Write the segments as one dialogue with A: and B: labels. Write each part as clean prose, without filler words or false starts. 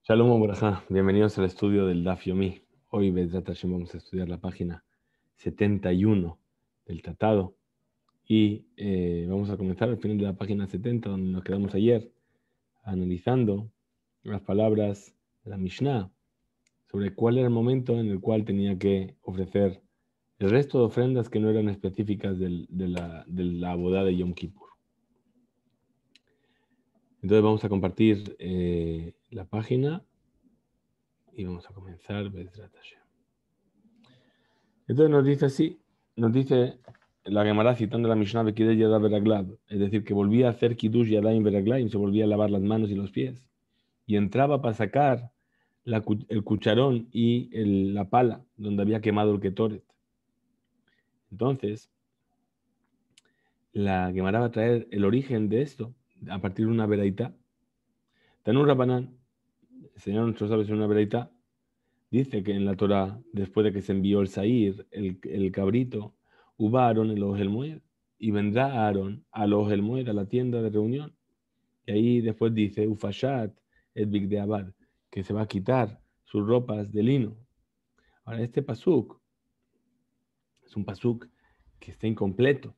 A: Shalom Obrajá, bienvenidos al estudio del Daf Yomi. Hoy, Bezrat Hashem, vamos a estudiar la página 71 del tratado y vamos a comenzar al final de la página 70, donde nos quedamos ayer, analizando las palabras de la Mishnah sobre cuál era el momento en el cual tenía que ofrecer el resto de ofrendas que no eran específicas de la boda de Yom Kippur. Entonces vamos a compartir la página y vamos a comenzar Bezrat Hashem. Entonces nos dice así, nos dice la Gemara citando la Mishnah de Kidei Yadav Beraglav, es decir, que volvía a hacer Kiddush Yadayim Beraglaim, se volvía a lavar las manos y los pies, y entraba para sacar el cucharón y la pala donde había quemado el ketoret. Entonces, la Gemara va a traer el origen de esto a partir de una veraitá. Tanur Rabbanán, enseñaron nuestros sabios en una veraitá, dice que en la Torah, después de que se envió el Sair, el cabrito, Uba Aarón el Ohel Moed, y vendrá Aarón al Ohel Moed, a la tienda de reunión. Y ahí después dice, Ufashat et Bigde Abad, que se va a quitar sus ropas de lino. Ahora, este pasuk es un pasuk que está incompleto.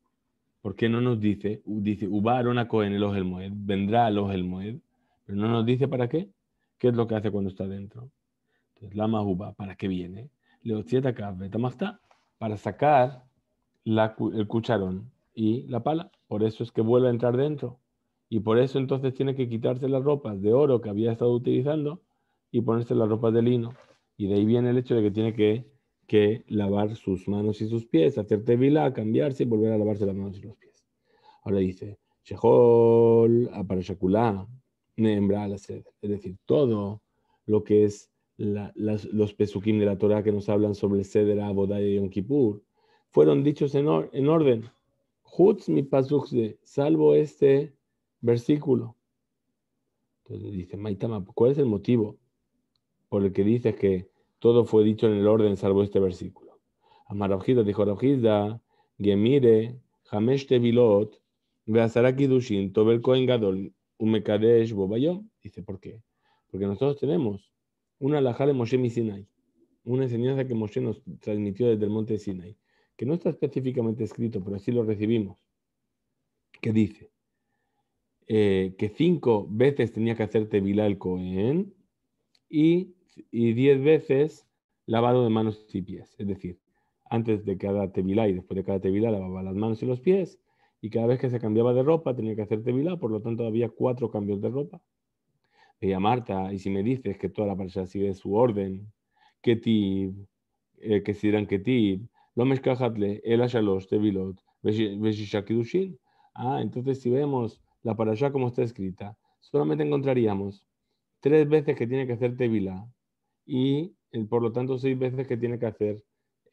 A: ¿Por qué no nos dice? Dice, Uba Aarón a Cohen el Ohel Moed, vendrá al Ohel Moed, pero no nos dice para qué. ¿Qué es lo que hace cuando está dentro? Entonces, la mahuba, ¿para qué viene? Para sacar el cucharón y la pala. Por eso es que vuelve a entrar dentro. Y por eso entonces tiene que quitarse las ropas de oro que había estado utilizando y ponerse las ropas de lino. Y de ahí viene el hecho de que tiene que lavar sus manos y sus pies, hacer tevilá, cambiarse y volver a lavarse las manos y los pies. Ahora dice, Shehol aparashakulá, nembra la sed. Es decir, todo lo que es los pesukim de la Torah que nos hablan sobre el Seder, Abodá y Yom Kippur, fueron dichos en orden. Jutz mi pasukse, salvo este versículo. Entonces dice, Maitama, ¿cuál es el motivo por el que dices que todo fue dicho en el orden salvo este versículo? Amar Rabjida dijo Rabjida, Gemire, Hamesh Tevilot, Beazara Kiddushin, Tobel Kohen Gadol, Umekadesh Bobayom. Dice, ¿por qué? Porque nosotros tenemos una alajá de Moshe Sinai, una enseñanza que Moshe nos transmitió desde el monte Sinai, que no está específicamente escrito, pero así lo recibimos, que dice que 5 veces tenía que hacer Tevilá el Kohen y 10 veces lavado de manos y pies. Es decir, antes de cada tevilá y después de cada tevilá lavaba las manos y los pies, y cada vez que se cambiaba de ropa tenía que hacer tevilá, por lo tanto había 4 cambios de ropa. Ella Marta, y si me dices que toda la parasha sigue su orden, Ketib, que si dirán Ketib, lo meshkahatle, el ashalosh, tevilot, veshisha kidushin. Entonces si vemos la parasha como está escrita, solamente encontraríamos 3 veces que tiene que hacer tevilá y por lo tanto 6 veces que tiene que hacer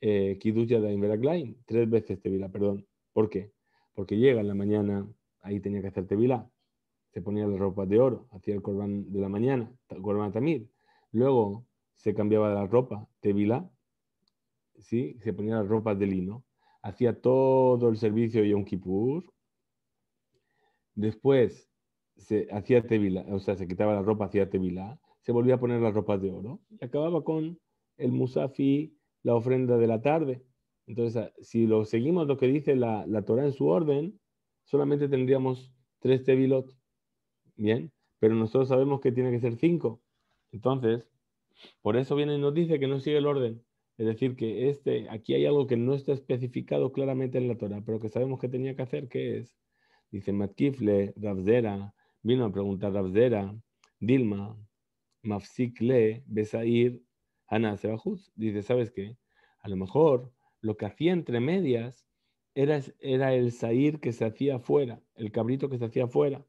A: Kiddush Yadayim Veraglaim, 3 veces tevilá, perdón. ¿Por qué? Porque llega en la mañana, ahí tenía que hacer tevilá, se ponía las ropas de oro, hacía el corbán de la mañana, corbán tamid, luego se cambiaba la ropa, tevilá, ¿sí? Se ponía las ropas de lino, hacía todo el servicio de Yom Kippur, después se hacía tevilá, o sea, se quitaba la ropa, hacía tevilá, se volvía a poner las ropas de oro y acababa con el musafi, la ofrenda de la tarde. Entonces, si lo seguimos lo que dice la Torah en su orden, solamente tendríamos 3 tevilot, ¿bien? Pero nosotros sabemos que tiene que ser 5. Entonces, por eso viene y nos dice que no sigue el orden. Es decir, que aquí hay algo que no está especificado claramente en la Torah, pero que sabemos que tenía que hacer, ¿qué es? Dice Matkifle, Ravzera, vino a preguntar Ravzera, Dilma, Mafsikle, Besair, Ana Sebajuz. Dice, ¿sabes qué? A lo mejor lo que hacía entre medias era el sair que se hacía afuera, el cabrito que se hacía afuera.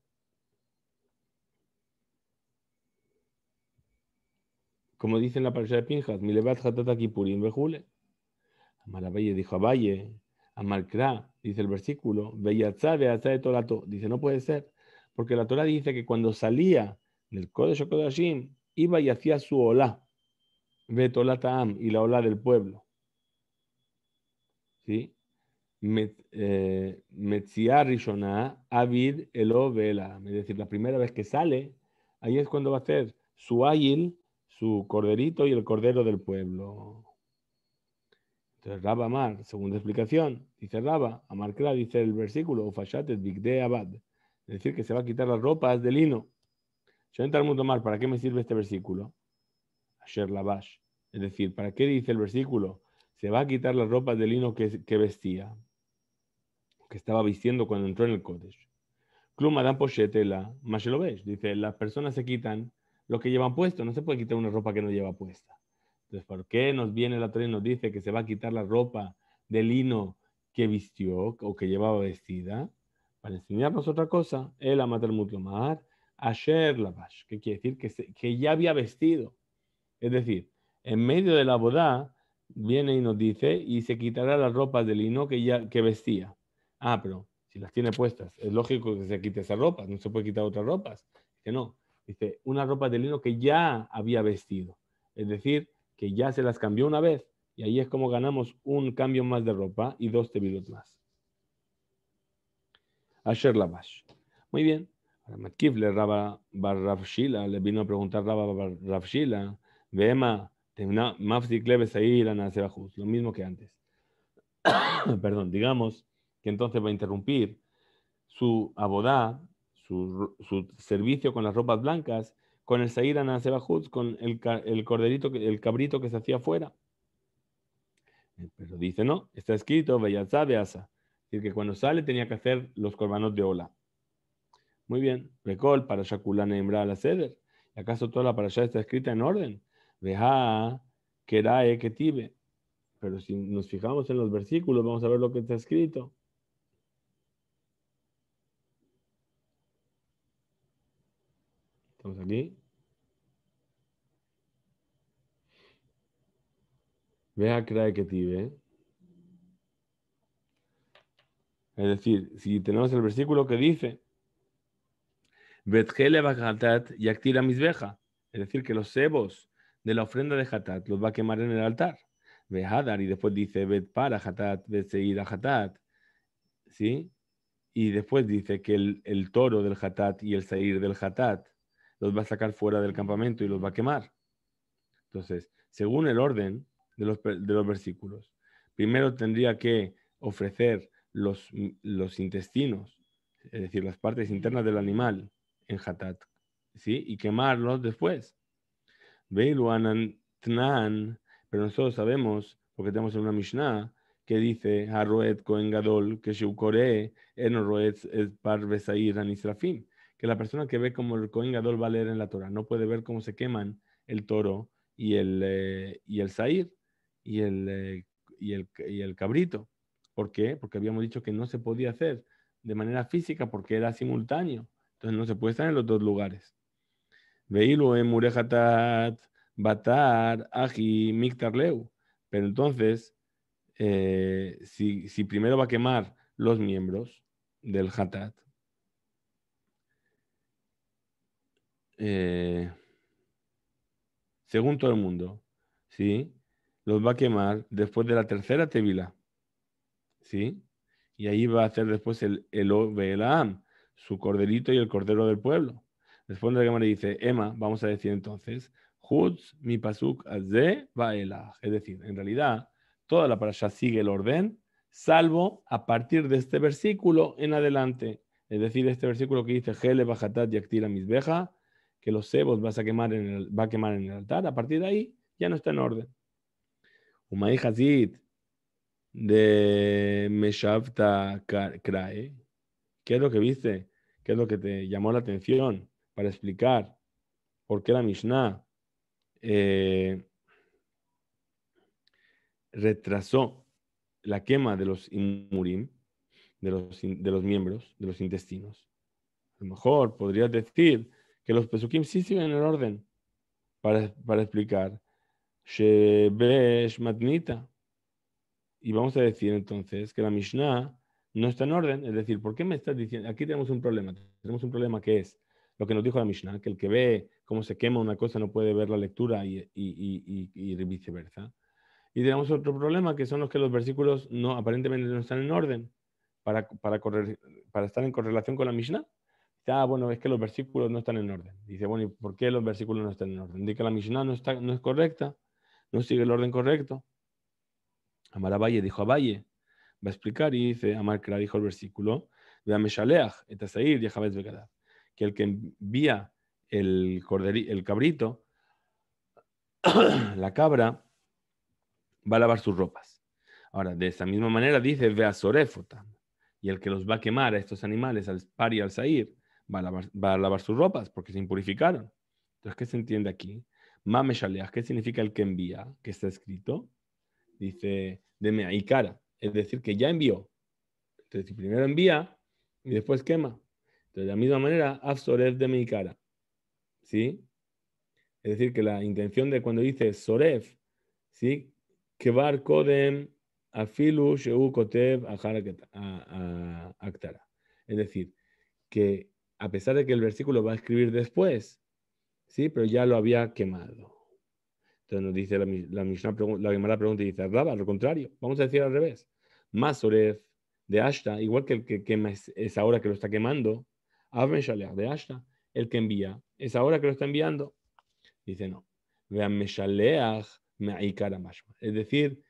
A: Como dice en la parasha de Pinjas, Milevat Hatata Kipurim Bejule. Amar Abaye dijo Abaye, Amar Kra, dice el versículo, Beyatzá Beyatzá de Torato. Dice, no puede ser, porque la Torah dice que cuando salía del Kodesh Kodashim, iba y hacía su olá, Betolataam, y la olá del pueblo. ¿Sí? Metzia Rishonah, Avid Elo Vela. Es decir, la primera vez que sale, ahí es cuando va a hacer su ayil su corderito y el cordero del pueblo. Entonces, Rabba Amar, segunda explicación, dice Rabba, Amar Kra, dice el versículo, Ufashatet Bigde Abad, es decir, que se va a quitar las ropas de lino. Yo en Talmud Omar, ¿para qué me sirve este versículo? Asher Labash, es decir, ¿para qué dice el versículo? Se va a quitar las ropas de lino que vestía, que estaba vistiendo cuando entró en el Kodesh. Klum Adam Poshetela, Mashelobesh, dice, las personas se quitan lo que llevan puesto, no se puede quitar una ropa que no lleva puesta. Entonces, ¿por qué nos viene la Torá y nos dice que se va a quitar la ropa de lino que vistió o que llevaba vestida? Para enseñarnos otra cosa, el Amater Mutlomar, Asher Labash, que quiere decir que ya había vestido. Es decir, en medio de la boda viene y nos dice, y se quitará las ropas de lino que vestía. Ah, pero si las tiene puestas, es lógico que se quite esas ropas, no se puede quitar otras ropas. Dice, no, dice, una ropa de lino que ya había vestido. Es decir, que ya se las cambió una vez, y ahí es como ganamos un cambio más de ropa y 2 tevilot más. Asher Labash. Muy bien. Matkif le Rabba Bar Rav Shila, le vino a preguntar Rabba Bar Rav Shila, Vema, Mafzik Leves ahí la Nasebajus, lo mismo que antes. Perdón, digamos que entonces va a interrumpir su abodá, su servicio con las ropas blancas, con el Sair Anasebajus, con el corderito, el cabrito que se hacía afuera. Pero dice, no, está escrito, Veyazá Beasa, es decir, que cuando sale tenía que hacer los corbanos de Ola. Muy bien. Recol, para Shakulana Imra la Seder. ¿Acaso toda la parashá está escrita en orden? Veja, Kerae, Ketibe. Pero si nos fijamos en los versículos, vamos a ver lo que está escrito. Estamos aquí. Veja, Kerae, Ketibe. Es decir, si tenemos el versículo que dice, Betjele Bajatat Yaktira Misbeja. Es decir, que los cebos de la ofrenda de Hatat los va a quemar en el altar. Vejadar, y después dice, Bet para Hatat, Bet Seir Hatat. ¿Sí? Y después dice que el toro del Hatat y el Seir del Hatat los va a sacar fuera del campamento y los va a quemar. Entonces, según el orden de los versículos, primero tendría que ofrecer los intestinos, es decir, las partes internas del animal en Hatat, ¿sí? Y quemarlos después. Veilu anan tnan, pero nosotros sabemos, porque tenemos en una Mishnah, que dice, Haroet Kohen Gadol, que Sheukore, Enoroet Par Besair Anisrafim, que la persona que ve como el Kohen Gadol va a leer en la Torah, no puede ver cómo se queman el toro y el Sair y el cabrito. ¿Por qué? Porque habíamos dicho que no se podía hacer de manera física porque era simultáneo. Entonces no se puede estar en los dos lugares. Veilu en Murejatat, Batar, Aji, Miktarleu. Pero entonces, si primero va a quemar los miembros del Hatat, según todo el mundo, ¿sí? Los va a quemar después de la tercera tevila, ¿sí? Y ahí va a hacer después el Elaam, su corderito y el cordero del pueblo. Después de la cámara dice, Emma, vamos a decir entonces, Hutz mi pasuk azeh vaelach. Es decir, en realidad, toda la parasha sigue el orden, salvo a partir de este versículo en adelante. Es decir, este versículo que dice, Hele bajatat yaktira misbeja, que los cebos va a quemar en el altar, a partir de ahí ya no está en orden. Umay Hazid de Meshavta Krae. ¿Qué es lo que viste? ¿Qué es lo que te llamó la atención para explicar por qué la Mishnah retrasó la quema de los imurim, de los miembros, de los intestinos? A lo mejor podrías decir que los pesukim sí siguen el orden para explicar. Shebesh matnita. Y vamos a decir entonces que la Mishnah no está en orden. Es decir, ¿por qué me estás diciendo? Aquí tenemos un problema. Tenemos un problema que es lo que nos dijo la Mishnah, que el que ve cómo se quema una cosa no puede ver la lectura y viceversa. Y tenemos otro problema que son los que los versículos aparentemente no están en orden para estar en correlación con la Mishnah. Dice, bueno, es que los versículos no están en orden. Dice, bueno, ¿y por qué los versículos no están en orden? Dice que la Mishnah no es correcta, no sigue el orden correcto. Amar Abaye dijo Abaye, va a explicar y dice, Amar Kra dijo el versículo, que el que envía el cabrito, la cabra, va a lavar sus ropas. Ahora, de esa misma manera dice, Vea Sorefotam, y el que los va a quemar a estos animales, al par y al sair, va a lavar sus ropas porque se impurificaron. Entonces, ¿qué se entiende aquí? Mame Shaleach, ¿qué significa el que envía? Que está escrito. Dice, de Meaikara, es decir, que ya envió. Entonces, primero envía y después quema. Entonces, de la misma manera, Afsorev de Meikara. ¿Sí? Es decir, que la intención de cuando dice Sorev, ¿sí? Kevar Kodem Afilu Sheu Kotev Aktara. Es decir, que a pesar de que el versículo va a escribir después, ¿sí? Pero ya lo había quemado. Entonces nos dice la Mishnah, la Gemara pregunta y dice, Raba, al contrario, vamos a decir al revés. Más Sorev de Ashta, igual que el que quema es ahora que lo está quemando, Avmen Shaleach de Ashta, el que envía es ahora que lo está enviando. Dice no. Vean Meshaleach me'aikara mashma. Es decir,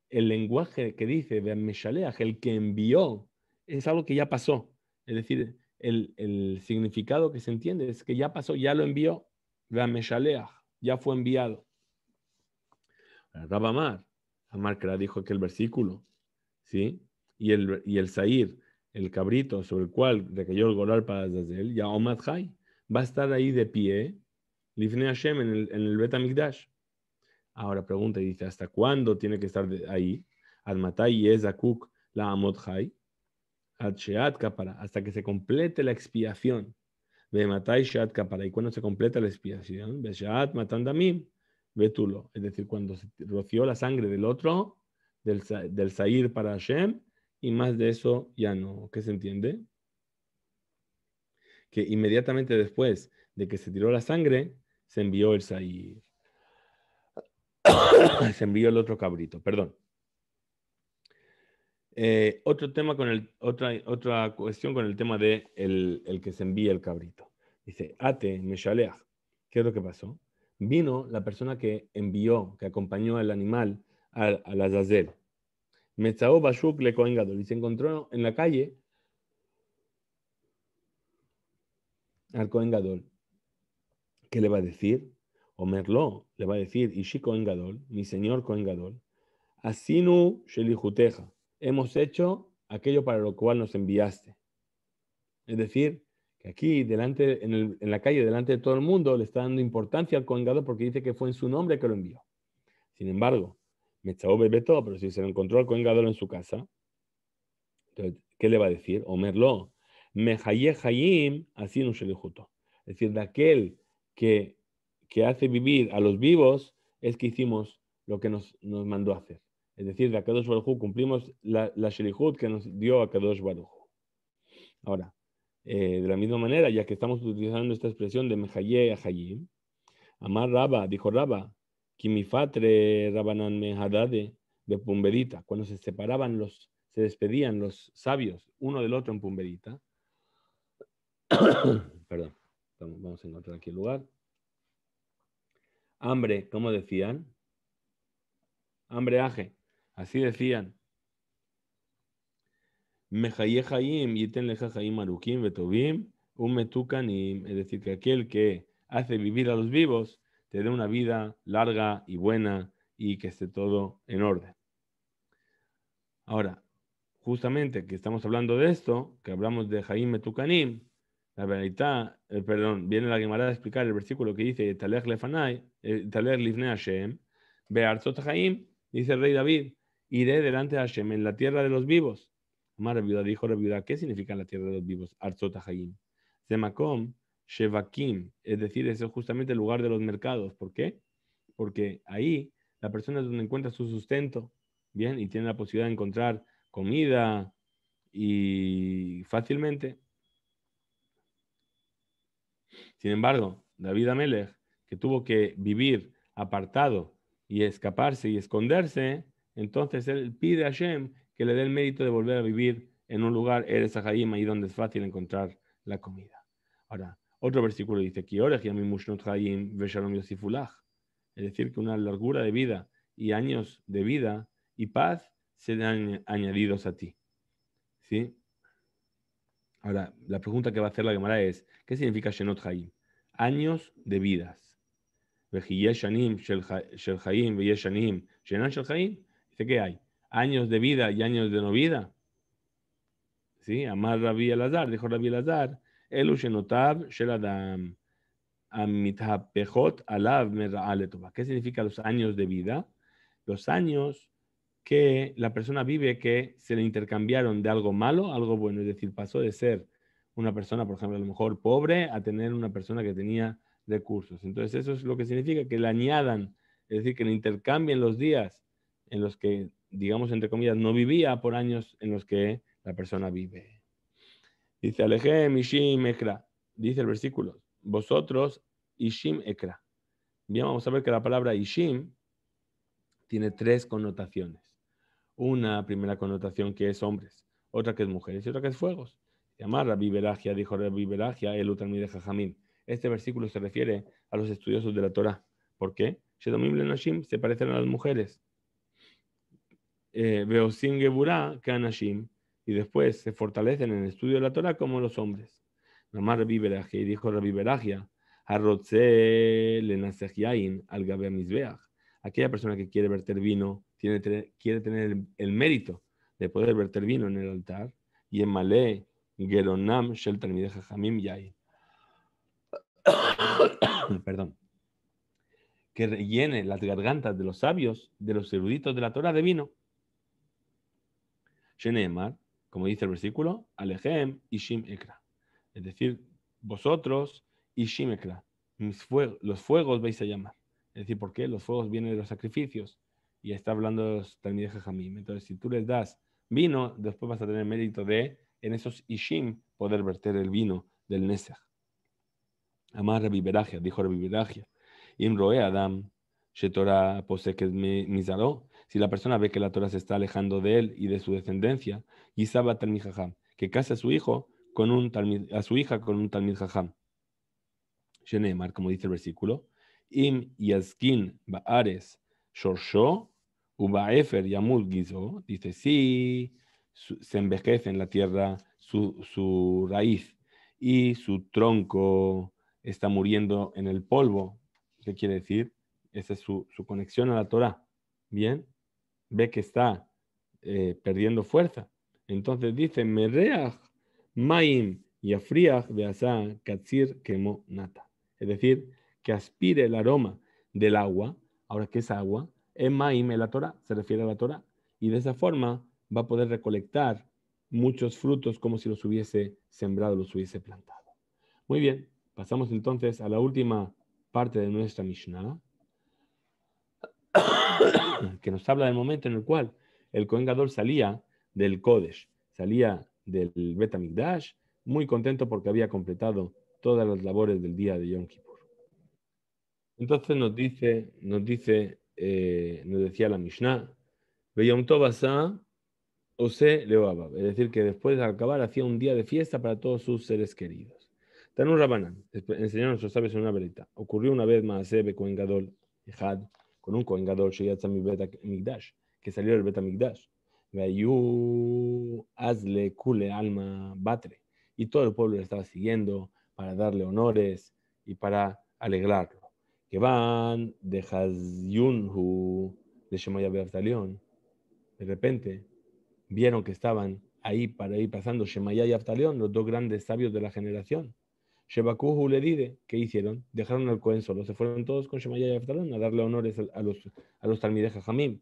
A: el lenguaje que dice vean Meshaleach, el que envió, es algo que ya pasó. Es decir, el significado que se entiende es que ya pasó, ya lo envió. Vean Meshaleach, ya fue enviado. Rabamar, Amar que dijo que el versículo, ¿sí? Y el Sair, el cabrito sobre el cual recayó el Goral para Azazel, ya Omad Chai, va a estar ahí de pie, Lifnei Hashem en el Bet HaMikdash. Ahora pregunta y dice, ¿hasta cuándo tiene que estar ahí? Admatai es Zakuk la Amot Chai, Ad Sheat Kapara, hasta que se complete la expiación. Matai Sheat Kapara, y cuando se completa la expiación, Beshat Matandamim, Betulo, es decir, cuando se roció la sangre del otro, del Sair para Hashem, y más de eso ya no. ¿Qué se entiende? Que inmediatamente después de que se tiró la sangre, se envió el Sair. Se envió el otro cabrito, perdón. Otro tema otra cuestión con el tema de el que se envía el cabrito. Dice, Ate Meshaleach. ¿Qué es lo que pasó? Vino la persona que envió, que acompañó al animal a la Azazel. Metzao Bashuk le Kohen Gadol. Y se encontró en la calle al Kohen Gadol. ¿Qué le va a decir? Omerlo le va a decir, Ishi Kohen Gadol, mi señor Kohen Gadol, Asinu Shelihuteja. Hemos hecho aquello para lo cual nos enviaste. Es decir, que aquí, en la calle, delante de todo el mundo, le está dando importancia al Kohen Gadol porque dice que fue en su nombre que lo envió. Sin embargo, Metzao Bebeto, pero si se lo encontró al Kohen Gadol en su casa, entonces, ¿qué le va a decir? Omerlo, Mehaye Hayim, así no se le justo. Es decir, de aquel que hace vivir a los vivos, es que hicimos lo que nos mandó a hacer. Es decir, de Akadosh Baruj Hu cumplimos la Shelihut que nos dio Akadosh Baruj Hu. Ahora, de la misma manera, ya que estamos utilizando esta expresión de Mehaye Hayim, Amar Raba, dijo Raba, Kimifatre Rabanan Mehadade de Pumbedita, cuando se se despedían los sabios uno del otro en Pumbedita. Perdón, vamos a encontrar aquí el lugar. Hambre, ¿cómo decían? Hambre aje, así decían. Mehaye Hayim, Yiten Leja Hayim Arukim, Betovim, Umetukanim, es decir, que aquel que hace vivir a los vivos te dé una vida larga y buena y que esté todo en orden. Ahora, justamente que estamos hablando de esto, que hablamos de Hayim Metukanim, la verdad, viene la Gemara a explicar el versículo que dice Talech Lefanai, Talech Livnei Hashem, Be'arzot Hayim, dice el rey David, iré delante de Hashem en la tierra de los vivos. Amar viuda dijo Reviuda, ¿qué significa la tierra de los vivos? Arzot Hayim. Zemakom, Shevakim, es decir, ese es justamente el lugar de los mercados. ¿Por qué? Porque ahí la persona es donde encuentra su sustento, bien, y tiene la posibilidad de encontrar comida y fácilmente. Sin embargo, David Amelech, que tuvo que vivir apartado y escaparse y esconderse, entonces él pide a Hashem que le dé el mérito de volver a vivir en un lugar, Eretz Haim, ahí donde es fácil encontrar la comida. Ahora, otro versículo dice, es decir, que una largura de vida y años de vida y paz serán añadidos a ti. ¿Sí? Ahora, la pregunta que va a hacer la Gemara es, ¿qué significa Shenot Haim? Años de vidas. Dice que hay años de vida y años de no vida. ¿Sí? Amar Rabbi Elazar, dijo Rabbi Elazar, Elu Shenotav Shel Adam Amitapejot Alav Mera'ah Letová. ¿Qué significa los años de vida? Los años que la persona vive que se le intercambiaron de algo malo a algo bueno. Es decir, pasó de ser una persona, por ejemplo, a lo mejor pobre, a tener una persona que tenía recursos. Entonces, eso es lo que significa que le añadan, es decir, que le intercambien los días en los que, digamos, entre comillas, no vivía por años en los que la persona vive. Dice, Alejem Ishim Ekra. Dice el versículo, vosotros Ishim Ekra. Bien, vamos a ver que la palabra Ishim tiene tres connotaciones. Una primera connotación que es hombres, otra que es mujeres y otra que es fuegos. Llamar Rabbi Beragia, dijo Rabbi Beragia, el Utalmid de Jajamim. Este versículo se refiere a los estudiosos de la Torah. ¿Por qué? Shedomim Lenashim se parecen a las mujeres. Veosim Geburah que Anashim. Y después se fortalecen en el estudio de la Torah como los hombres. Llamar Rabbi Beragia, y dijo Rabbi Beragia, Harrotze Lenasech Yain al Gabe Mizbeach. Aquella persona que quiere verter vino quiere tener el mérito de poder verter vino en el altar. Y en Malé, Geronam Shel Talmidei Jajamim Yain. Perdón. Que rellene las gargantas de los sabios, de los eruditos de la Torah de vino. Sheneemar, como dice el versículo, Alejem Ishim Ekra. Es decir, vosotros Ishim Ekra. Los fuegos vais a llamar. Es decir, ¿por qué? Los fuegos vienen de los sacrificios. Y está hablando de los Talmidei Jajamim. Entonces, si tú les das vino, después vas a tener mérito de, en esos Ishim, poder verter el vino del Nesach. Amar Rabbi Beragia, dijo Rabbi Beragia. Imroe Adam, Shetorah poseket mizaró. Si la persona ve que la Torah se está alejando de él y de su descendencia, Yisaba Talmid Jajam, que case a su hijo con a su hija con un Talmid Jajam. Sheneemar, como dice el versículo, Im Yazkin Baares Shorsho Ubaefer Yamul Gizo, dice, sí, se envejece en la tierra su raíz y su tronco está muriendo en el polvo. ¿Qué quiere decir? Esa es su conexión a la Torah. Bien, ve que está perdiendo fuerza. Entonces dice, Mereach Maim Yafriach Beasa Katsir Kemo Nata. Es decir, que aspire el aroma del agua. Ahora, ¿qué es agua? Maim, la Torah, se refiere a la Torah. Y de esa forma va a poder recolectar muchos frutos como si los hubiese sembrado, los hubiese plantado. Muy bien, pasamos entonces a la última parte de nuestra Mishnah, que nos habla del momento en el cual el Kohen Gadol salía del Kodesh, salía del Bet HaMikdash, muy contento porque había completado todas las labores del día de Yom Kippur. Entonces nos decía la Mishnah, Beyom Tov Asa Ose Leoabab, es decir, que después de acabar hacía un día de fiesta para todos sus seres queridos. Tanur Rabanan, enseñaron a nuestros sabios en una velita. Ocurrió una vez Maaseh Kohen Gadol, Ejad, con un Kohen Gadol, Sheyatzam Bet HaMikdash, que salió del Bet HaMikdash. Veyu Azle Kule Alma Batre. Y todo el pueblo le estaba siguiendo para darle honores y para alegrarlo. Que van de Hazyunhu de Shemaya Beaftalión. De repente vieron que estaban ahí para ir pasando Shemaya y Aftalión, los dos grandes sabios de la generación. Shebakuhu le dide, ¿qué hicieron? Dejaron al Cohen solo, se fueron todos con Shemaya y Aftalión a darle honores a los Talmidei Jajamim.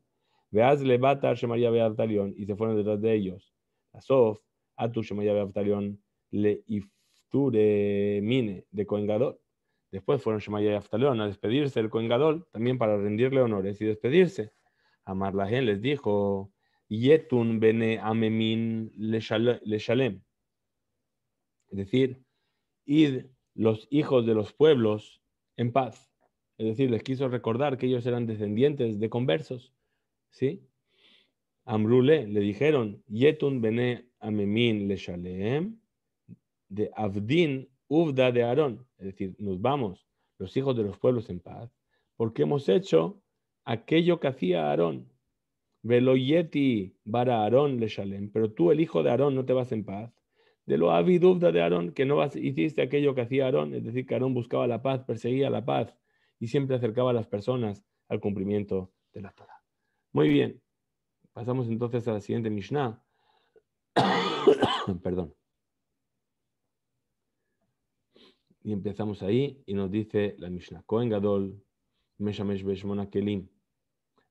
A: Veaz le bata Shemaya y Aftalión y se fueron detrás de ellos. Asof, Atu Shemaya y Aftalión le ifture mine de Cohen Gadol. Después fueron Shemaya y Aftalión a despedirse del Cohen Gadol, también para rendirle honores y despedirse. Amar Lahen les dijo, Yetun bene amemin le shalem. Es decir, id los hijos de los pueblos en paz. Es decir, les quiso recordar que ellos eran descendientes de conversos. ¿Sí? Amrule le dijeron, Yetun bene amemin le shalem, de Avdin Uvda de Aarón, es decir, nos vamos, los hijos de los pueblos en paz, porque hemos hecho aquello que hacía Aarón. Veloyeti bara Aarón le shalem, pero tú, el hijo de Aarón, no te vas en paz. De lo aviduvda de Aarón, que no hiciste aquello que hacía Aarón, es decir, que Aarón buscaba la paz, perseguía la paz y siempre acercaba a las personas al cumplimiento de la Torah. Muy bien, pasamos entonces a la siguiente Mishnah. Perdón. Y empezamos ahí y nos dice la Mishnah. Kohen Gadol, Meshamesh Beshmona Kelim,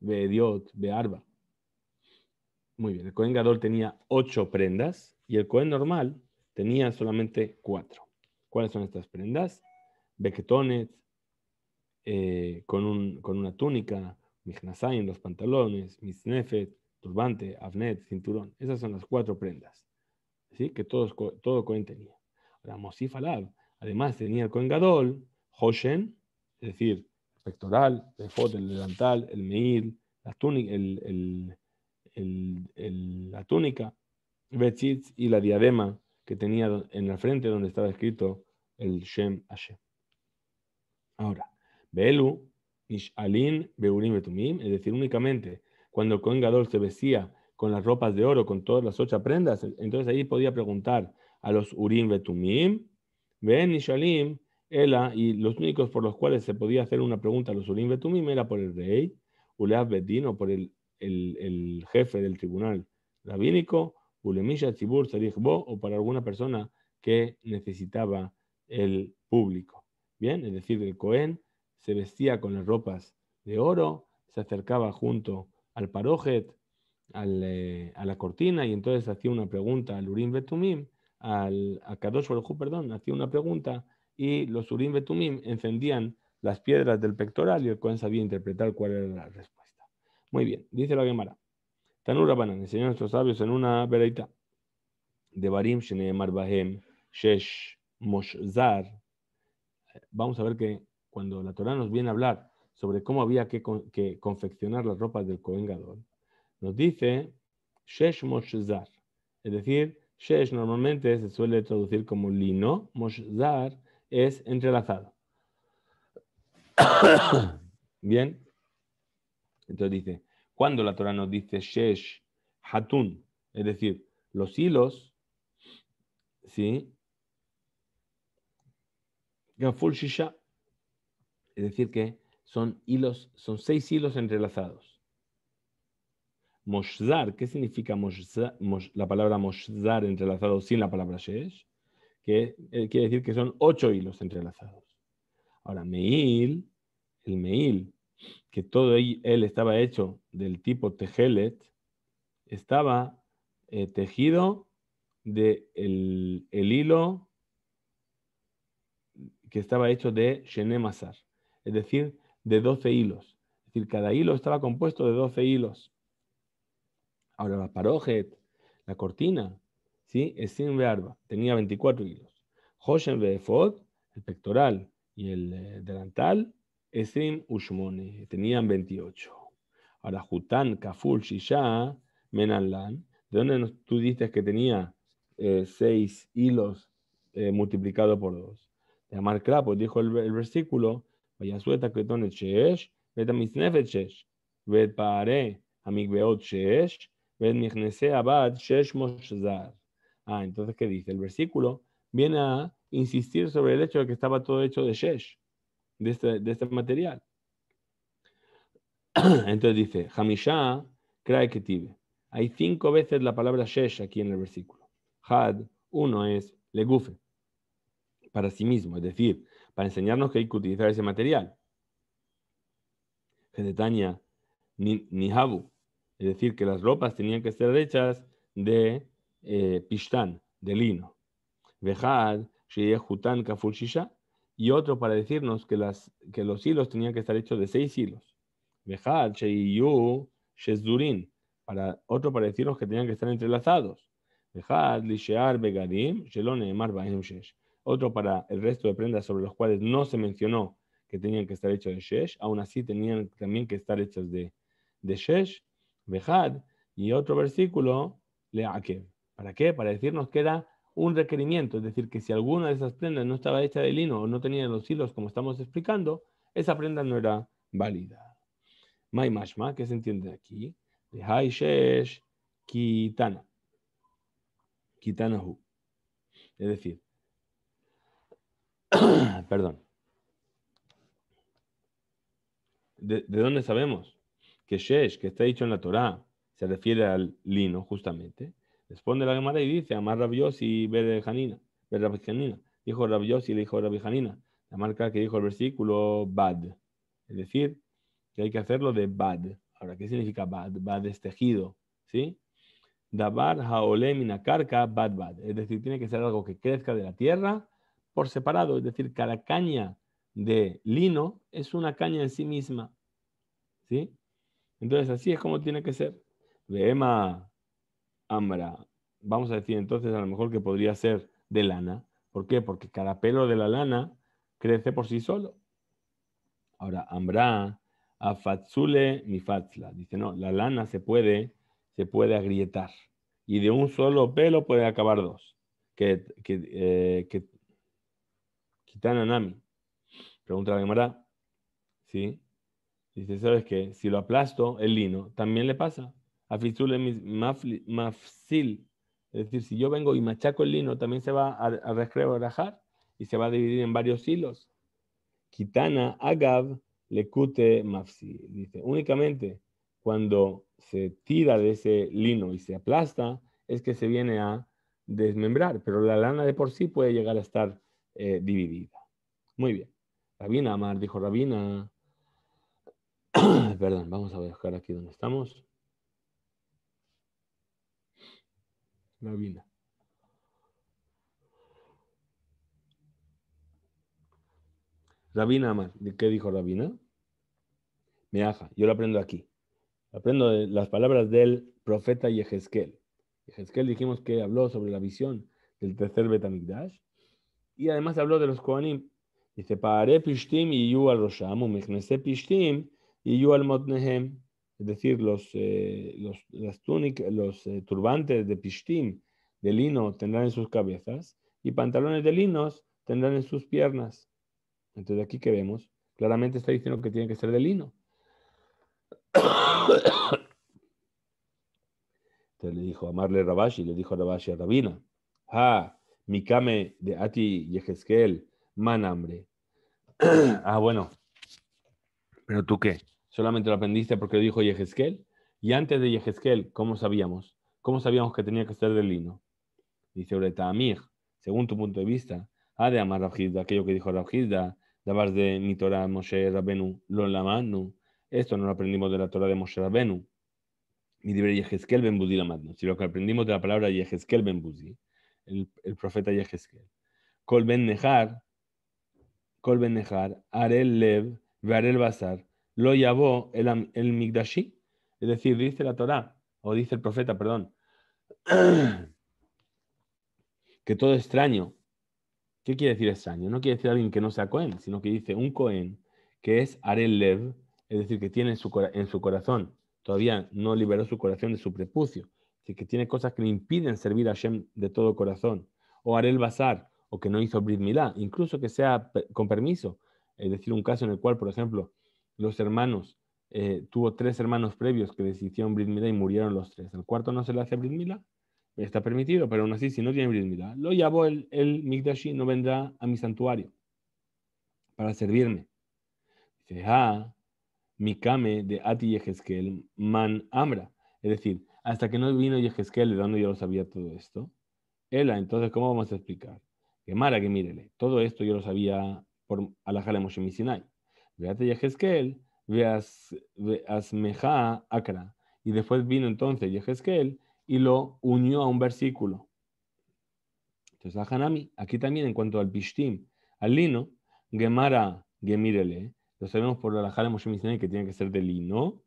A: Beediot, Bearba. Muy bien, el Kohen Gadol tenía 8 prendas y el Kohen normal tenía solamente 4. ¿Cuáles son estas prendas? Beketonet, con una túnica, Mijnasain, los pantalones, Misnefet, turbante, Avnet, cinturón. Esas son las 4 prendas. ¿Sí? Que todo Kohen tenía. Ahora, Mosif Alab, además tenía el Kohen Gadol, Hoshen, es decir, el pectoral, el efod, el delantal, el meil, la túnica, la túnica, Betzitz y la diadema que tenía en la frente donde estaba escrito el Shem Hashem. Ahora, Beelu, Nish'alin, Beurim, Betumim, es decir, únicamente cuando el Kohen Gadol se vestía con las ropas de oro, con todas las 8 prendas, entonces ahí podía preguntar a los Urim, Betumim, Ben, Nishalim, Ela, y los únicos por los cuales se podía hacer una pregunta a los Urim, Betumim era por el rey, Uleab Bedin, o por el jefe del tribunal rabínico, Ulemisha Tzibur, Sarich Bo, o para alguna persona que necesitaba el público. Bien, es decir, el Cohen se vestía con las ropas de oro, se acercaba junto al parojet, a la cortina, y entonces hacía una pregunta al Urim Betumim, a Kadosh Baruj Hu, perdón, hacía una pregunta, y los Urim Betumim encendían las piedras del pectoral y el Cohen sabía interpretar cuál era la respuesta. Muy bien, dice la Gemara. Tanur Rabbanan, enseñó a nuestros sabios en una vereita de Barim Sheneemar Bahem Shesh Moshzar. Vamos a ver que cuando la Torá nos viene a hablar sobre cómo había que confeccionar las ropas del Kohen Gadol, nos dice Shesh Moshzar, es decir, Shesh normalmente se suele traducir como lino, Moshzar es entrelazado. Bien, entonces dice, cuando la Torá nos dice Shesh Hatun, es decir, los hilos, ¿sí? Gaful Shisha, es decir, que son 6 hilos entrelazados. Moshzar, ¿qué significa la palabra moshzar entrelazado sin la palabra shesh? Que quiere decir que son 8 hilos entrelazados. Ahora, meil, el meil, que todo él estaba hecho del tipo tejelet, estaba tejido de el hilo que estaba hecho de shenemazar, es decir, de 12 hilos. Es decir, cada hilo estaba compuesto de 12 hilos. Ahora, la parojet, la cortina, ¿sí? Esim Bearba, tenía 24 hilos. Hoshen Beefod, el pectoral y el delantal, Esim Ushmone, tenían 28. Ahora, Jután, Kaful, Shisha, Menanlan, ¿de dónde tú dices que tenía 6 hilos multiplicado por 2? De Amar Krapos, dijo el versículo, Vayasueta Kretonet Sheesh, Betamisnefet Sheesh, Bet Pare, Amigbeot Sheesh, entonces, ¿qué dice? El versículo viene a insistir sobre el hecho de que estaba todo hecho de shesh, de este material. Entonces dice, Hamishah Krae Ketive. Hay 5 veces la palabra shesh aquí en el versículo. Had, uno es legufe, para sí mismo, es decir, para enseñarnos que hay que utilizar ese material. Gedetania Nihabu, es decir, que las ropas tenían que ser hechas de pishtán, de lino. Vejad, Sheyehután Kaful Shisha, y otro para decirnos que los hilos tenían que estar hechos de 6 hilos. Vejad, Sheyu Shezdurin, otro para decirnos que tenían que estar entrelazados. Vejad, Lishear Begadim, Shelone Emar Bahem Shesh. Otro para el resto de prendas sobre los cuales no se mencionó que tenían que estar hechos de Shesh, aún así tenían también que estar hechos de Shesh. Vejad, y otro versículo, Leakev. ¿Para qué? Para decirnos que era un requerimiento, es decir, que si alguna de esas prendas no estaba hecha de lino o no tenía los hilos como estamos explicando, esa prenda no era válida. Mai mashma, ¿qué se entiende aquí? De hai shesh kitana. Kitanahu. Es decir, perdón. ¿De dónde sabemos? Que shesh, que está dicho en la Torá, se refiere al lino, justamente. Responde la Gemara y dice, Amar Rabbi Yossi Ber Janina. Dijo Rabbi Yossi y le dijo Rabbi Janina. La marca que dijo el versículo bad. Es decir, que hay que hacerlo de bad. Ahora, ¿qué significa bad? Bad es tejido, ¿sí? Dabar haole minakarka bad bad. Es decir, tiene que ser algo que crezca de la tierra por separado. Es decir, cada caña de lino es una caña en sí misma, ¿sí? Entonces, así es como tiene que ser. Vema ambra. Vamos a decir entonces a lo mejor que podría ser de lana. ¿Por qué? Porque cada pelo de la lana crece por sí solo. Ahora, ambra, afatzule mifatzla. Dice, no, la lana se puede agrietar. Y de un solo pelo puede acabar dos. Que Kitananami. Pregunta la Gemara. ¿Sí? Dice, ¿sabes qué? Si lo aplasto, el lino, también le pasa. Afitzule mafsil. Es decir, si yo vengo y machaco el lino, también se va a resquebrajar y se va a dividir en varios hilos. Kitana agav lekute mafsi. Dice, únicamente cuando se tira de ese lino y se aplasta, es que se viene a desmembrar, pero la lana de por sí puede llegar a estar dividida. Muy bien. Rabina Amar dijo, Rabina, perdón, vamos a buscar aquí donde estamos. Rabina. Rabina Amar, ¿de qué dijo Rabina? Meaja, yo lo aprendo aquí. Aprendo de las palabras del profeta Yehezkel. Yehezkel dijimos que habló sobre la visión del tercer Betamigdash y además habló de los Kohanim. Dice, Paare Pishtim y yu al Rosham, umechnese Pishtim y yu al Motnehem. Es decir, las túnicas, los turbantes de Pishtim, de lino, tendrán en sus cabezas y pantalones de linos tendrán en sus piernas. Entonces, aquí que vemos, claramente está diciendo que tiene que ser de lino. Entonces le dijo Amarle Rabashi, le dijo a Rabashi a Rabina, Mikame de Ati Yehezkel, man hambre. Bueno, pero ¿tú qué? ¿Solamente lo aprendiste porque lo dijo Yehezkel? Y antes de Yehezkel, ¿cómo sabíamos? ¿Cómo sabíamos que tenía que ser de lino? Dice Ureta Amir, según tu punto de vista, de Amar Rabhizda, aquello que dijo Rabhizda, dabas de mi Torah Moshe Rabenu, lo lamanu. Esto no lo aprendimos de la Torah de Moshe Rabenu. Mi libre Yehezkel ben Buzi lamadnu. Si lo que aprendimos de la palabra Yehezkel ben Buzi, el profeta Yehezkel. Kol ben Nehar, Arel Lev, Varel Basar, lo llamó el Migdashi. Es decir, dice la Torah, o dice el profeta, perdón, que todo extraño. ¿Qué quiere decir extraño? No quiere decir alguien que no sea Cohen, sino que dice un Cohen que es Arel Lev, es decir, que tiene en su corazón, todavía no liberó su corazón de su prepucio, es decir, que tiene cosas que le impiden servir a Hashem de todo corazón. O Arel Basar, o que no hizo Brit Milá, incluso que sea con permiso. Es decir, un caso en el cual, por ejemplo, los hermanos, tuvo 3 hermanos previos que les hicieron Brit Milá y murieron los 3. El cuarto no se le hace Brit Milá. Está permitido, pero aún así, si no tiene Brit Milá, lo llevó el Migdashi, no vendrá a mi santuario para servirme. Dice, Mikame de Ati Yehezkel, man Amra. Es decir, hasta que no vino Yehezkel, ¿de dónde yo lo sabía todo esto? Ela, entonces, ¿cómo vamos a explicar? Gemara, que mírele, todo esto yo lo sabía por Alajale Moshe Misinai. Veate Yehezkel, veasmeja Akra. Y después vino entonces Yehezkel y lo unió a un versículo. Entonces, la Hanami, aquí también en cuanto al Pishtim, al lino, Gemara, Gemirele, lo sabemos por la Jala Moshe Mishnah que tiene que ser de lino.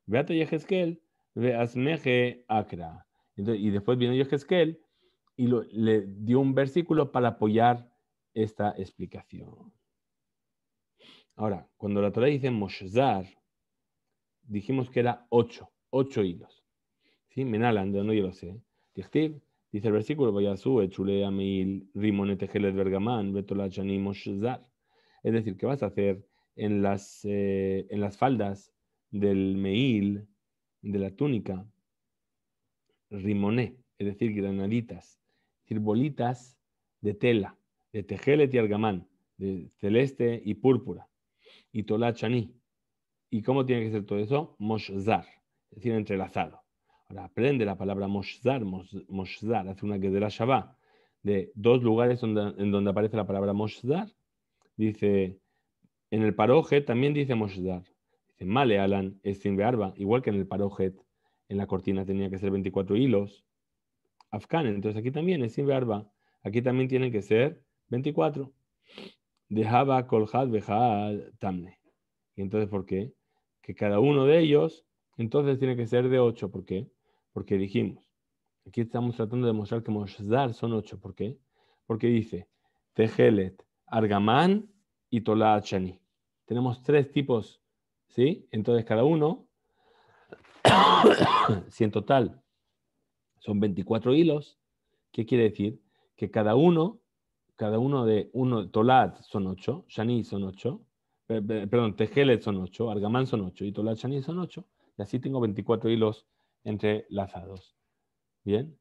A: Veate Yehezkel, veasmeje Akra. Entonces, y después vino Yehezkel y le dio un versículo para apoyar esta explicación. Ahora, cuando la Torah dice Moshzar, dijimos que era 8 hilos. ¿Sí? Menalan, de donde yo lo sé. Dice el versículo, Vayasu, Echulea Meil, Rimone Tejelet Bergamán, Betolachani Moshzar. Es decir, ¿qué vas a hacer en las faldas del Meil, de la túnica? Rimoné, es decir, granaditas, es decir, bolitas de tela, de tejelet y argamán, de celeste y púrpura, y tolachani. ¿Y cómo tiene que ser todo eso? Moshzar, es decir, entrelazado. Ahora, aprende la palabra moshzar, moshzar, hace una que de la Shabbat, de dos lugares en donde aparece la palabra moshzar. Dice, en el parojet también dice moshzar. Dice, male alan es sin bearba, igual que en el parojet, en la cortina tenía que ser 24 hilos. Afkan, entonces aquí también es sin bearba. Aquí también tienen que ser 24. Dejaba kolhad bejad tamne. Y entonces, ¿por qué? Que cada uno de ellos, entonces tiene que ser de 8. ¿Por qué? Porque dijimos, aquí estamos tratando de demostrar que Moshzar son 8. ¿Por qué? Porque dice, Tejelet, Argamán y Tolad Shani. Tenemos 3 tipos, ¿sí? Entonces cada uno, si en total son 24 hilos, ¿qué quiere decir? Que cada uno de Tolad son 8, Shani son 8, perdón, Tejelet son 8, Argamán son 8 y Tolad Shani son 8. Y así tengo 24 hilos entrelazados. ¿Bien?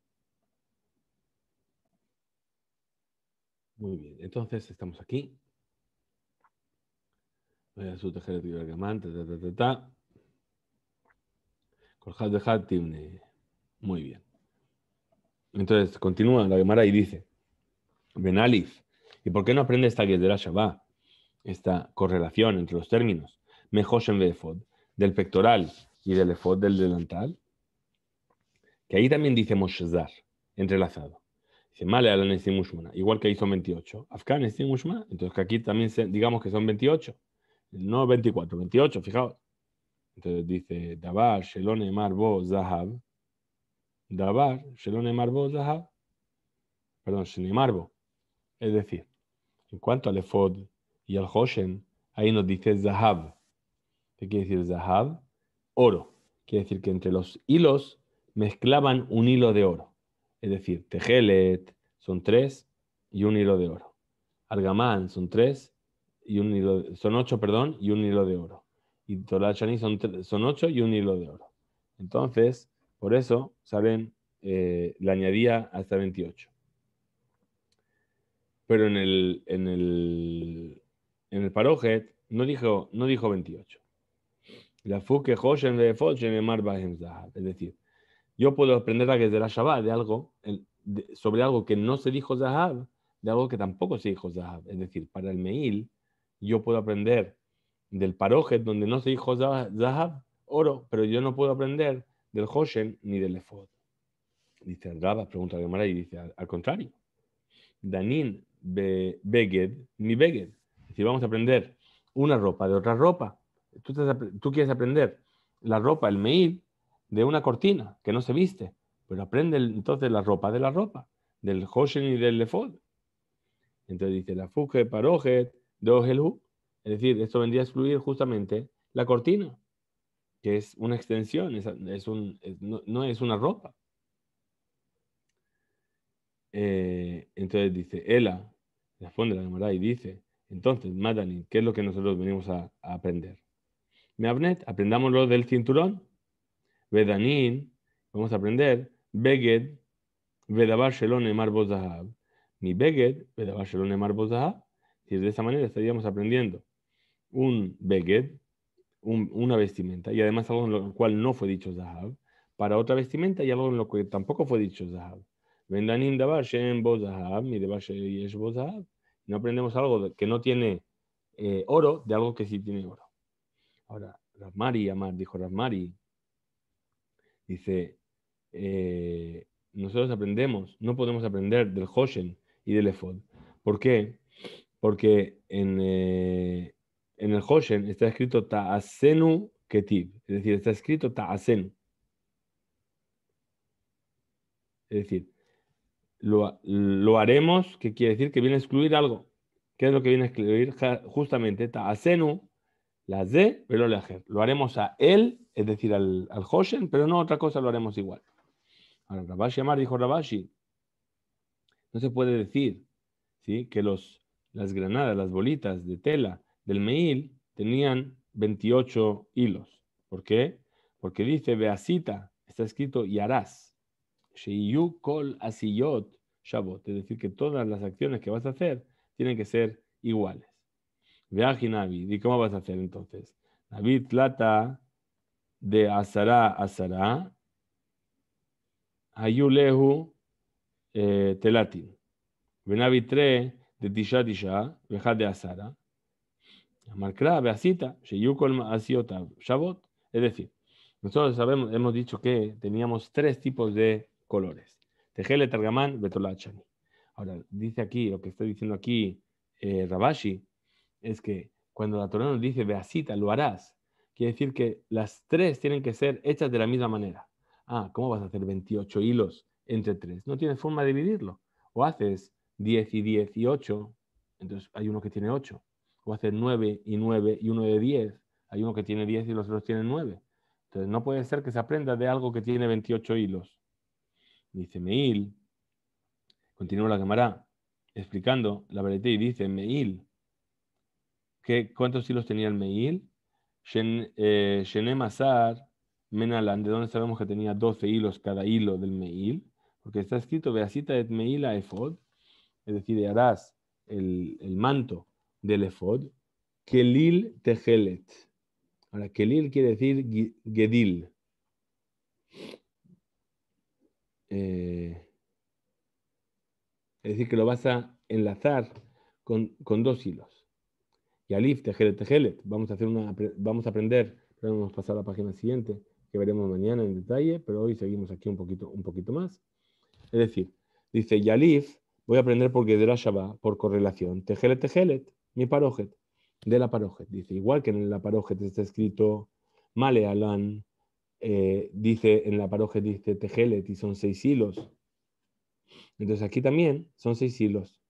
A: Muy bien. Entonces estamos aquí. Voy a su Tejelet y Argamán, Kolhad Bejad Timne. Muy bien. Entonces continúa la Gemara y dice, Benalif, ¿y por qué no aprende esta que de la Shabbat? Esta correlación entre los términos Mejoshen Efod, del pectoral y del efod del delantal, que ahí también dice Moshzar, entrelazado. Dice Male a la Nesimushmana, igual que hizo 28. Afkan Nesimushmana, entonces que aquí también digamos que son 28, no 24, 28, fijaos. Entonces dice Dabar, Shelone Marbo Zahab, Dabar, Shelone Marbo Zahab, perdón, Shenemarbo. Es decir, en cuanto al efod y al Hoshen, ahí nos dice Zahab. ¿Qué quiere decir Zahab? Oro. Quiere decir que entre los hilos mezclaban un hilo de oro. Es decir, Tejelet son 3 y un hilo de oro. Argamán son 3 y un hilo, son 8, perdón, y un hilo de oro. Y Tolachani son 8 y un hilo de oro. Entonces, por eso salen, le añadía hasta 28. Pero en el Parojet no dijo 28. La fuke Hoshen de Foshen Marbahem Zahab. Es decir, yo puedo aprender la que es de la Shabbat de algo, sobre algo que no se dijo Zahab, de algo que tampoco se dijo Zahab. Es decir, para el Meil, yo puedo aprender del Parojet donde no se dijo Zahab, oro, pero yo no puedo aprender del Hoshen ni del Efod. Dice el Rabba, pregunta a Gemara y dice al contrario. Danin Beged, mi Beged. Es decir, vamos a aprender una ropa de otra ropa. Tú quieres aprender la ropa, el meil, de una cortina que no se viste, pero aprende entonces la ropa de la ropa, del Hoshen y del Lefod. Entonces dice, la fuge parojet de Ojelhu. Es decir, esto vendría a excluir justamente la cortina, que es una extensión, no es una ropa. Entonces dice, Ela, responde la Gemara y dice, entonces, Madanin, ¿qué es lo que nosotros venimos a aprender? Meabnet, aprendámoslo del cinturón. Vedanin, vamos a aprender, Beged, Vedabar Shelone Marbo Zahab. Mi Beged, Vedabar Shelone Marbo Zahab. Y de esa manera estaríamos aprendiendo un Beged, una vestimenta, y además algo en lo cual no fue dicho Zahab, para otra vestimenta y algo en lo que tampoco fue dicho Zahab. Vendanim davar shem bo zahab, mi davar sheyesh bo zahab. No aprendemos algo que no tiene oro de algo que sí tiene oro. Ahora, Rafmari, Amar, dijo Rafmari, dice, nosotros aprendemos, no podemos aprender del Hoshen y del Efod. ¿Por qué? Porque en el Hoshen está escrito Ta'asenu Ketib, es decir, está escrito Ta'asenu. Es decir, lo haremos, que quiere decir que viene a excluir algo. ¿Qué es lo que viene a excluir? Justamente, ta'asenu, la Z, pero la G. Lo haremos a él, es decir, al Hoshen, pero no otra cosa lo haremos igual. Ahora, Rabashi Amar dijo Rabashi, No se puede decir, ¿sí?, que las granadas, las bolitas de tela del meil tenían 28 hilos. ¿Por qué? Porque dice Beasita, está escrito y harás. Sheiyu kol asiyot shabot, es decir, que todas las acciones que vas a hacer tienen que ser iguales. Viaje Navid, ¿y cómo vas a hacer entonces? Navid plata de asara asara, ayulehu telatin. Venavid 3 de tisha tisha, vejad de asara. Marcra, beasita, sheiyu kol asiyot shabot. Es decir, nosotros sabemos, hemos dicho que teníamos 3 tipos de colores. Tejele, Targamán, Betolachani. Ahora, dice aquí, lo que está diciendo aquí Rabashi, es que cuando la Torah nos dice Beasita, lo harás, quiere decir que las 3 tienen que ser hechas de la misma manera. Ah, ¿cómo vas a hacer 28 hilos entre 3? No tienes forma de dividirlo. O haces 10 y 10 y 8, entonces hay uno que tiene 8. O haces 9 y 9 y uno de 10, hay uno que tiene 10 y los otros tienen 9. Entonces no puede ser que se aprenda de algo que tiene 28 hilos. Dice Meil, continúa la Gemara explicando la verdad y dice Meil, ¿cuántos hilos tenía el Meil? Shenem Asar Menalan, ¿de dónde sabemos que tenía 12 hilos cada hilo del Meil? Porque está escrito Beasita et Meila Efod, es decir, harás el manto del Efod, Kelil Tejelet. Ahora, Kelil quiere decir Gedil. Es decir, que lo vas a enlazar con 2 hilos. Y alif, tejelet, tejelet. Vamos a aprender, vamos a pasar a la página siguiente, que veremos mañana en detalle, pero hoy seguimos aquí un poquito más. Es decir, dice, y alif, voy a aprender por Gedera Shabbat, por correlación. Tejelet, tejelet, mi parojet, de la parojet. Dice, igual que en la parojet está escrito Male Alan, dice en la parojet, dice tejelet, y son 6 hilos. Entonces aquí también son 6 hilos.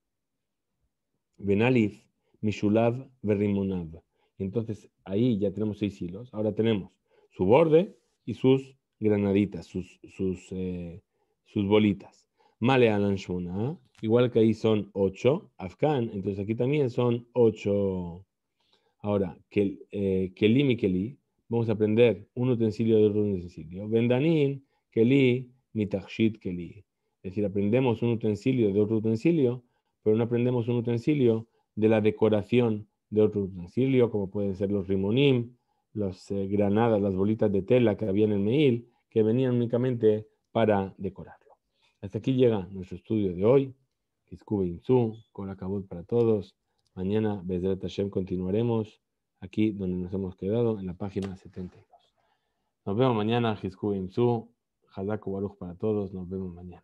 A: Benalif, Mishulav, Berrimunav. Entonces ahí ya tenemos 6 hilos. Ahora tenemos su borde y sus granaditas, sus bolitas. Male Alanshuna, igual que ahí son 8. Afgan, entonces aquí también son 8. Ahora, Kelim y Keli, vamos a aprender un utensilio de otro utensilio. Bendanin, Keli, Mitachshit, Keli. Es decir, aprendemos un utensilio de otro utensilio, pero no aprendemos un utensilio de la decoración de otro utensilio, como pueden ser los rimonim, las granadas, las bolitas de tela que había en el Meil, que venían únicamente para decorarlo. Hasta aquí llega nuestro estudio de hoy. Kiskube Insu, Kol Hakavod para todos. Mañana, Bezrat Hashem, continuaremos aquí donde nos hemos quedado, en la página 72. Nos vemos mañana, Kiskube Insu, Hazak Baruch para todos. Nos vemos mañana.